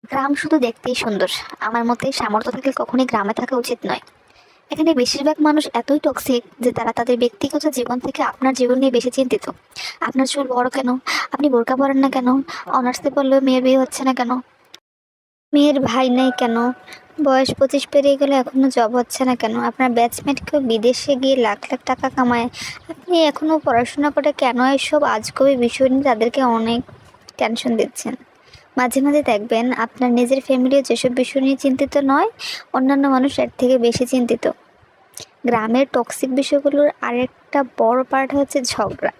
গ্রাম শুধু দেখতেই সুন্দর। আমার মতে সামর্থ্য থাকলে কখনোই গ্রামে থাকা উচিত নয়। এখানে বেশিরভাগ মানুষ এতই টক্সিক যে তারা তাদের ব্যক্তিগত জীবন থেকে আপনার জীবন নিয়ে বেশি চিন্তিত। আপনার চুল বড় কেন? আপনি বোরকা পরেন না কেন? অনার্সে পড়লেও মেয়ের বিয়ে হচ্ছে না কেন? মেয়ের ভাই নেই কেন? বয়স 25 পেরিয়ে গেলে এখনো জব হচ্ছে না কেন? আপনার ব্যাচমেট কেউ বিদেশে গিয়ে লাখ লাখ টাকা কামায়, আপনি এখনো পড়াশোনা করে কেন? এসব আজগুবি বিষয় নিয়ে তাদেরকে অনেক টেনশন দিচ্ছেন। মাঝে মাঝে দেখবেন আপনার নিজের ফ্যামিলিও যেসব বিষয় নিয়ে চিন্তিত নয়, অন্যান্য মানুষ এর থেকে বেশি চিন্তিত। গ্রামের টক্সিক বিষয়গুলোর আরেকটা বড় পার্ট হচ্ছে ঝগড়া।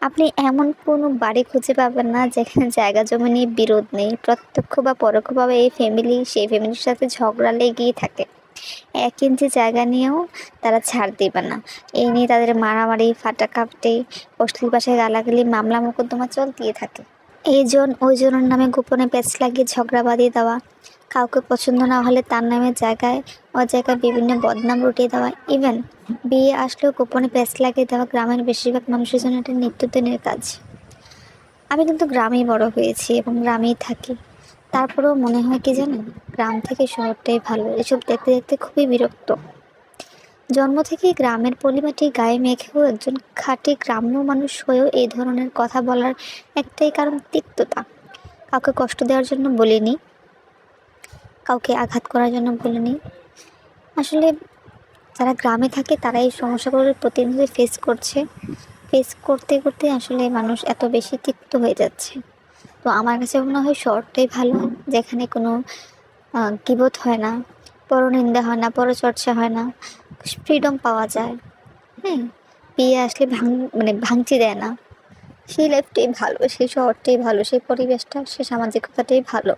আপনি এমন কোনো বাড়ি খুঁজে পাবেন না যেখানে জায়গা জমি নিয়ে বিরোধ নেই। প্রত্যক্ষ বা পরোক্ষভাবে এই ফ্যামিলি সেই ফ্যামিলির সাথে ঝগড়া লেগেই থাকে। 1 ইঞ্চি জায়গা নিয়েও তারা ছাড় দিবে না। এই নিয়ে তাদের মারামারি, ফাটাকাপটি, অশ্লীল ভাষায় গালাগালি, মামলা মোকদ্দমা চলতেই থাকে। এইজন ওইজনের নামে গোপনে প্যাঁচ লাগিয়ে ঝগড়া বাঁধিয়ে দেওয়া, কাউকে পছন্দ না হলে তার নামে জায়গায় অজায়গায় বিভিন্ন বদনাম রটিয়ে দেওয়া, ইভেন বিয়ে আসলেও গোপনে প্যাঁচ লাগিয়ে দেওয়া গ্রামের বেশিরভাগ মানুষের জন্য এটা নিত্যদিনের কাজ। আমি কিন্তু গ্রামেই বড় হয়েছি এবং গ্রামেই থাকি। তারপরেও মনে হয় কি জানেন, গ্রাম থেকে শহরটাই ভালো। এসব দেখতে দেখতে খুবই বিরক্ত। জন্ম থেকেই গ্রামের পলিমাটি গায়ে মেখেও একজন খাঁটি গ্রাম্য মানুষ হয়েও এই ধরনের কথা বলার একটাই কারণ, তিক্ততা। কাউকে কষ্ট দেওয়ার জন্য বলিনি, কাউকে আঘাত করার জন্য বলিনি। আসলে যারা গ্রামে থাকে তারা এই সমস্যাগুলো প্রতিনিয়ত ফেস করছে। ফেস করতে করতে আসলে মানুষ এত বেশি তিক্ত হয়ে যাচ্ছে। তো আমার কাছে মনে হয় শহরটাই ভালো, যেখানে কোনো গীবত হয় না, পরনিন্দা হয় না, পরচর্চা হয় না, ফ্রিডম পাওয়া যায়। হ্যাঁ, বিয়ে আসলে ভাঙচি দেয় না। সেই লাইফটাই ভালো, সেই শহরটাই ভালো, সেই পরিবেশটা, সেই সামাজিকতাটাই ভালো।